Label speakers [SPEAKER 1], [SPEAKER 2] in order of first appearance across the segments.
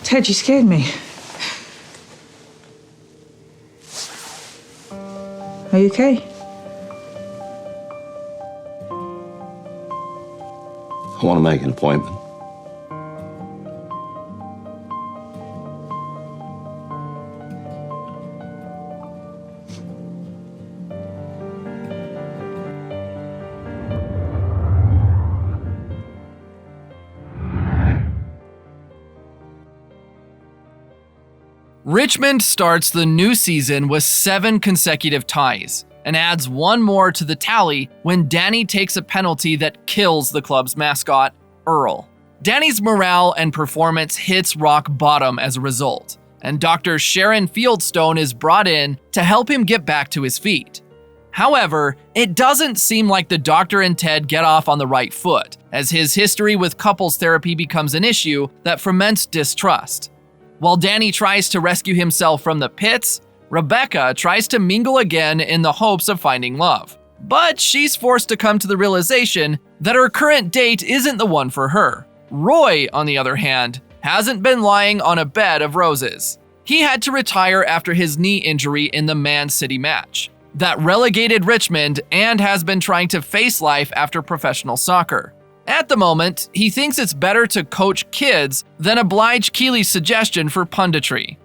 [SPEAKER 1] Ted, you scared me. Are you okay?
[SPEAKER 2] I want to make an appointment.
[SPEAKER 3] Richmond starts the new season with 7 consecutive ties and adds one more to the tally when Danny takes a penalty that kills the club's mascot, Earl. Danny's morale and performance hits rock bottom as a result, and Dr. Sharon Fieldstone is brought in to help him get back to his feet. However, it doesn't seem like the doctor and Ted get off on the right foot, as his history with couples therapy becomes an issue that foments distrust. While Danny tries to rescue himself from the pits, Rebecca tries to mingle again in the hopes of finding love. But she's forced to come to the realization that her current date isn't the one for her. Roy, on the other hand, hasn't been lying on a bed of roses. He had to retire after his knee injury in the Man City match that relegated Richmond and has been trying to face life after professional soccer. At the moment, he thinks it's better to coach kids than oblige Keely's suggestion for punditry.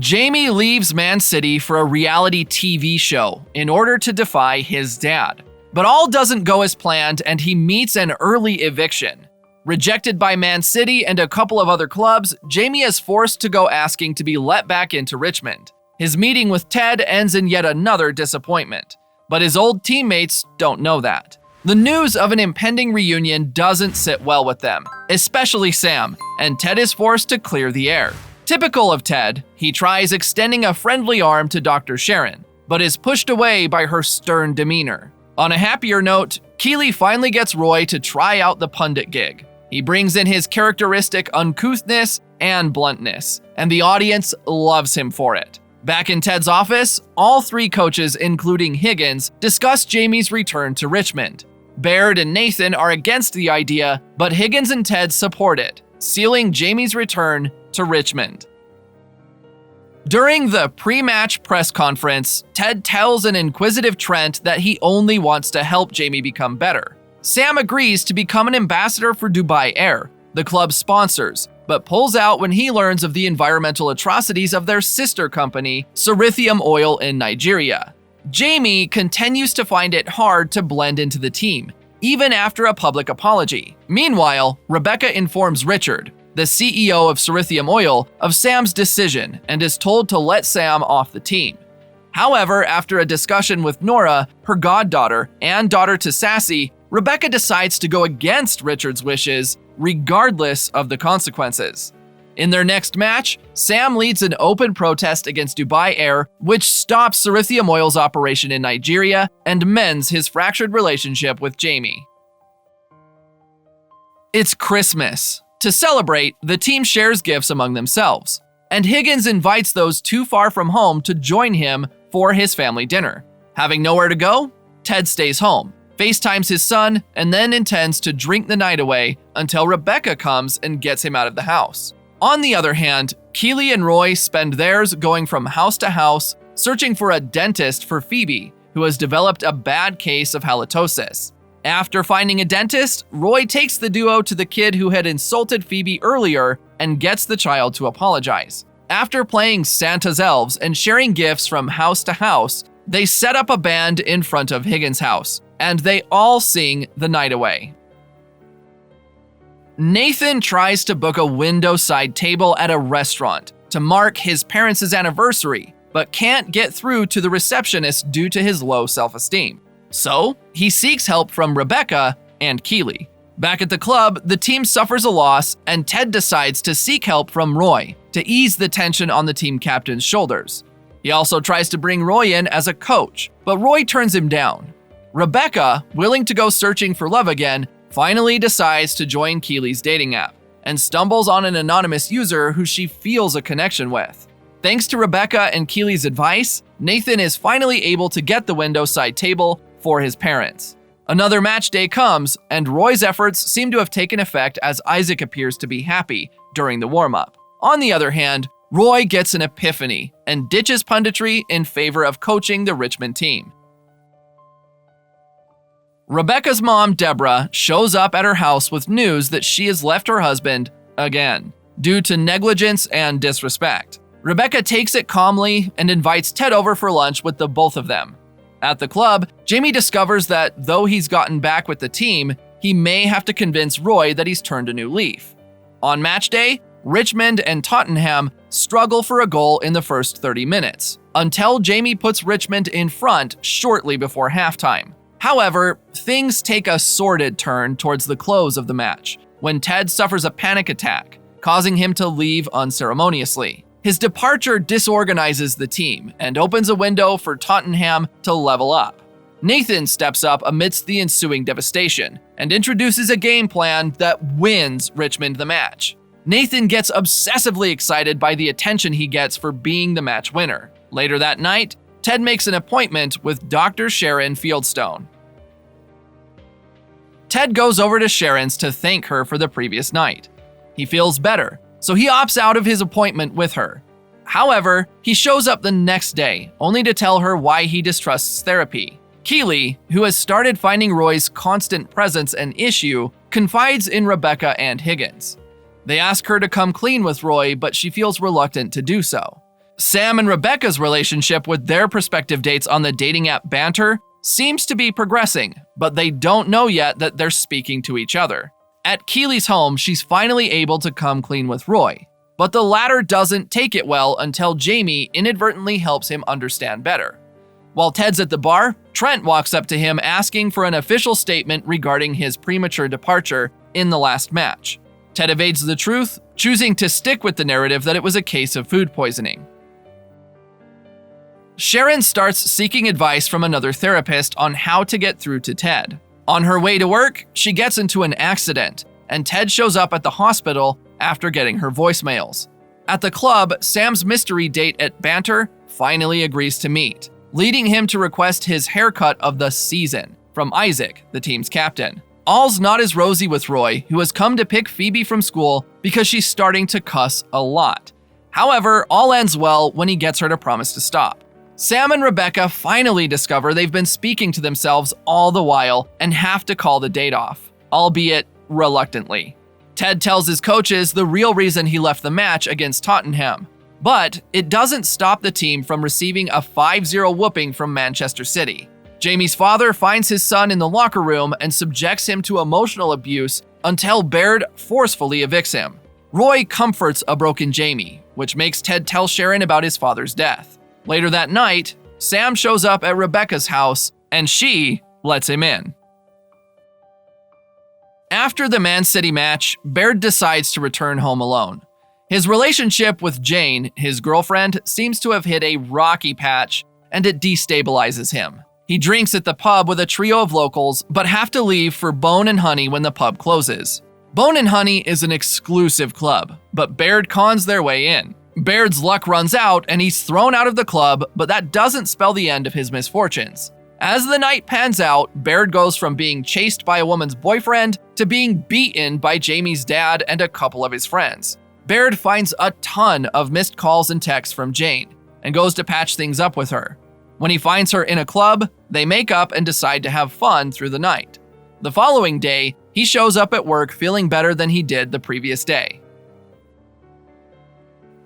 [SPEAKER 3] Jamie leaves Man City for a reality TV show in order to defy his dad. But all doesn't go as planned, and he meets an early eviction. Rejected by Man City and a couple of other clubs, Jamie is forced to go asking to be let back into Richmond. His meeting with Ted ends in yet another disappointment, but his old teammates don't know that. The news of an impending reunion doesn't sit well with them, especially Sam, and Ted is forced to clear the air. Typical of Ted, he tries extending a friendly arm to Dr. Sharon, but is pushed away by her stern demeanor. On a happier note, Keely finally gets Roy to try out the pundit gig. He brings in his characteristic uncouthness and bluntness, and the audience loves him for it. Back in Ted's office, all 3 coaches, including Higgins, discuss Jamie's return to Richmond. Baird and Nathan are against the idea, but Higgins and Ted support it, sealing Jamie's return to Richmond. During the pre-match press conference, Ted tells an inquisitive Trent that he only wants to help Jamie become better. Sam agrees to become an ambassador for Dubai Air, the club's sponsors, but pulls out when he learns of the environmental atrocities of their sister company, Cerithium Oil in Nigeria. Jamie continues to find it hard to blend into the team, even after a public apology. Meanwhile, Rebecca informs Richard, the CEO of Cerithium Oil, of Sam's decision and is told to let Sam off the team. However, after a discussion with Nora, her goddaughter and daughter to Sassy, Rebecca decides to go against Richard's wishes, regardless of the consequences. In their next match, Sam leads an open protest against Dubai Air, which stops Cerithium Oil's operation in Nigeria and mends his fractured relationship with Jamie. It's Christmas. To celebrate, the team shares gifts among themselves, and Higgins invites those too far from home to join him for his family dinner. Having nowhere to go, Ted stays home, FaceTimes his son, and then intends to drink the night away until Rebecca comes and gets him out of the house. On the other hand, Keely and Roy spend theirs going from house to house, searching for a dentist for Phoebe, who has developed a bad case of halitosis. After finding a dentist, Roy takes the duo to the kid who had insulted Phoebe earlier and gets the child to apologize. After playing Santa's elves and sharing gifts from house to house, they set up a band in front of Higgins' house, and they all sing The Night Away. Nathan tries to book a window-side table at a restaurant to mark his parents' anniversary, but can't get through to the receptionist due to his low self-esteem. So, he seeks help from Rebecca and Keely. Back at the club, the team suffers a loss, and Ted decides to seek help from Roy to ease the tension on the team captain's shoulders. He also tries to bring Roy in as a coach, but Roy turns him down. Rebecca, willing to go searching for love again, finally decides to join Keely's dating app and stumbles on an anonymous user who she feels a connection with. Thanks to Rebecca and Keely's advice, Nathan is finally able to get the window side table for his parents. Another match day comes, and Roy's efforts seem to have taken effect as Isaac appears to be happy during the warm-up. On the other hand, Roy gets an epiphany and ditches punditry in favor of coaching the Richmond team. Rebecca's mom, Deborah, shows up at her house with news that she has left her husband again, due to negligence and disrespect. Rebecca takes it calmly and invites Ted over for lunch with the both of them. At the club, Jamie discovers that though he's gotten back with the team, he may have to convince Roy that he's turned a new leaf. On match day, Richmond and Tottenham struggle for a goal in the first 30 minutes, until Jamie puts Richmond in front shortly before halftime. However, things take a sordid turn towards the close of the match, when Ted suffers a panic attack, causing him to leave unceremoniously. His departure disorganizes the team and opens a window for Tottenham to level up. Nathan steps up amidst the ensuing devastation and introduces a game plan that wins Richmond the match. Nathan gets obsessively excited by the attention he gets for being the match winner. Later that night, Ted makes an appointment with Dr. Sharon Fieldstone. Ted goes over to Sharon's to thank her for the previous night. He feels better, so he opts out of his appointment with her. However, he shows up the next day, only to tell her why he distrusts therapy. Keely, who has started finding Roy's constant presence an issue, confides in Rebecca and Higgins. They ask her to come clean with Roy, but she feels reluctant to do so. Sam and Rebecca's relationship with their prospective dates on the dating app Banter seems to be progressing, but they don't know yet that they're speaking to each other. At Keely's home, she's finally able to come clean with Roy, but the latter doesn't take it well until Jamie inadvertently helps him understand better. While Ted's at the bar, Trent walks up to him asking for an official statement regarding his premature departure in the last match. Ted evades the truth, choosing to stick with the narrative that it was a case of food poisoning. Sharon starts seeking advice from another therapist on how to get through to Ted. On her way to work, she gets into an accident, and Ted shows up at the hospital after getting her voicemails. At the club, Sam's mystery date at Banter finally agrees to meet, leading him to request his haircut of the season from Isaac, the team's captain. All's not as rosy with Roy, who has come to pick Phoebe from school because she's starting to cuss a lot. However, all ends well when he gets her to promise to stop. Sam and Rebecca finally discover they've been speaking to themselves all the while and have to call the date off, albeit reluctantly. Ted tells his coaches the real reason he left the match against Tottenham, but it doesn't stop the team from receiving a 5-0 whooping from Manchester City. Jamie's father finds his son in the locker room and subjects him to emotional abuse until Baird forcefully evicts him. Roy comforts a broken Jamie, which makes Ted tell Sharon about his father's death. Later that night, Sam shows up at Rebecca's house and she lets him in. After the Man City match, Baird decides to return home alone. His relationship with Jane, his girlfriend, seems to have hit a rocky patch and it destabilizes him. He drinks at the pub with a trio of locals, but have to leave for Bone and Honey when the pub closes. Bone and Honey is an exclusive club, but Baird cons their way in. Baird's luck runs out and he's thrown out of the club, but that doesn't spell the end of his misfortunes. As the night pans out, Baird goes from being chased by a woman's boyfriend to being beaten by Jamie's dad and a couple of his friends. Baird finds a ton of missed calls and texts from Jane and goes to patch things up with her. When he finds her in a club, they make up and decide to have fun through the night. The following day, he shows up at work feeling better than he did the previous day.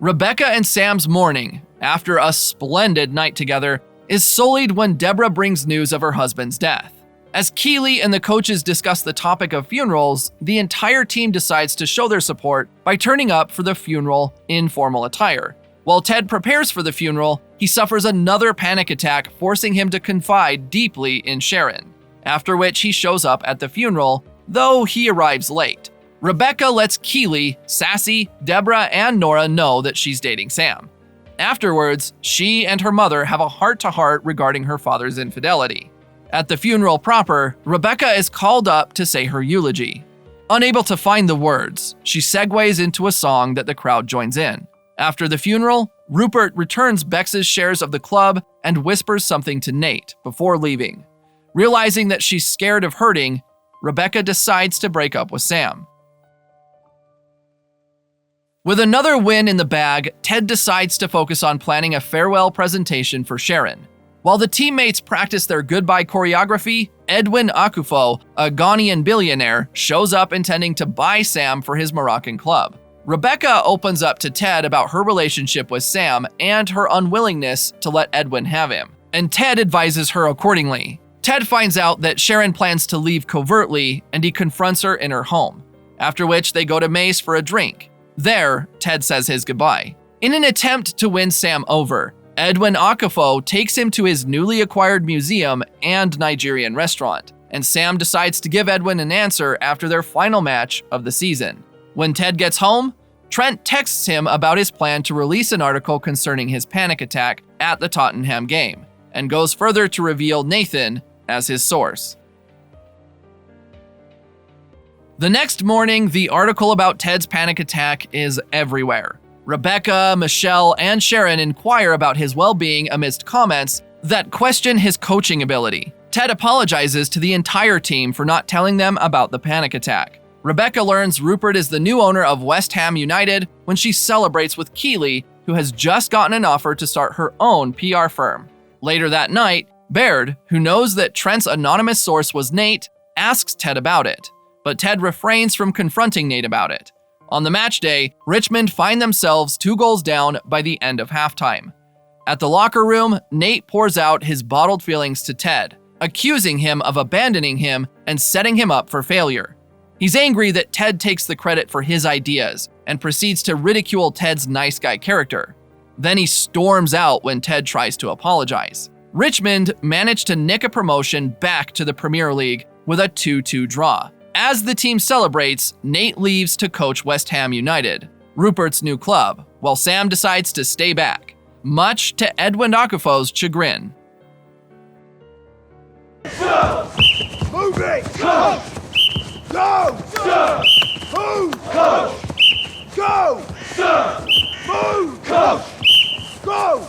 [SPEAKER 3] Rebecca and Sam's morning, after a splendid night together, is sullied when Deborah brings news of her husband's death. As Keely and the coaches discuss the topic of funerals, the entire team decides to show their support by turning up for the funeral in formal attire. While Ted prepares for the funeral, he suffers another panic attack, forcing him to confide deeply in Sharon, after which he shows up at the funeral, though he arrives late. Rebecca lets Keely, Sassy, Deborah, and Nora know that she's dating Sam. Afterwards, she and her mother have a heart-to-heart regarding her father's infidelity. At the funeral proper, Rebecca is called up to say her eulogy. Unable to find the words, she segues into a song that the crowd joins in. After the funeral, Rupert returns Bex's shares of the club and whispers something to Nate before leaving. Realizing that she's scared of hurting, Rebecca decides to break up with Sam. With another win in the bag, Ted decides to focus on planning a farewell presentation for Sharon. While the teammates practice their goodbye choreography, Edwin Akufo, a Ghanaian billionaire, shows up intending to buy Sam for his Moroccan club. Rebecca opens up to Ted about her relationship with Sam and her unwillingness to let Edwin have him, and Ted advises her accordingly. Ted finds out that Sharon plans to leave covertly, and he confronts her in her home, after which they go to Mace for a drink. There, Ted says his goodbye. In an attempt to win Sam over, Edwin Akufo takes him to his newly acquired museum and Nigerian restaurant, and Sam decides to give Edwin an answer after their final match of the season. When Ted gets home, Trent texts him about his plan to release an article concerning his panic attack at the Tottenham game, and goes further to reveal Nathan as his source. The next morning, the article about Ted's panic attack is everywhere. Rebecca, Michelle, and Sharon inquire about his well-being amidst comments that question his coaching ability. Ted apologizes to the entire team for not telling them about the panic attack. Rebecca learns Rupert is the new owner of West Ham United when she celebrates with Keeley, who has just gotten an offer to start her own PR firm. Later that night, Baird, who knows that Trent's anonymous source was Nate, asks Ted about it, but Ted refrains from confronting Nate about it. On the match day, Richmond find themselves 2 goals down by the end of halftime. At the locker room, Nate pours out his bottled feelings to Ted, accusing him of abandoning him and setting him up for failure. He's angry that Ted takes the credit for his ideas and proceeds to ridicule Ted's nice guy character. Then he storms out when Ted tries to apologize. Richmond managed to nick a promotion back to the Premier League with a 2-2 draw. As the team celebrates, Nate leaves to coach West Ham United, Rupert's new club, while Sam decides to stay back, much to Edwin Akufo's chagrin.
[SPEAKER 4] Move it! Go! Go! Sir! Move! Go! Go! Sir! Move! Go! Go!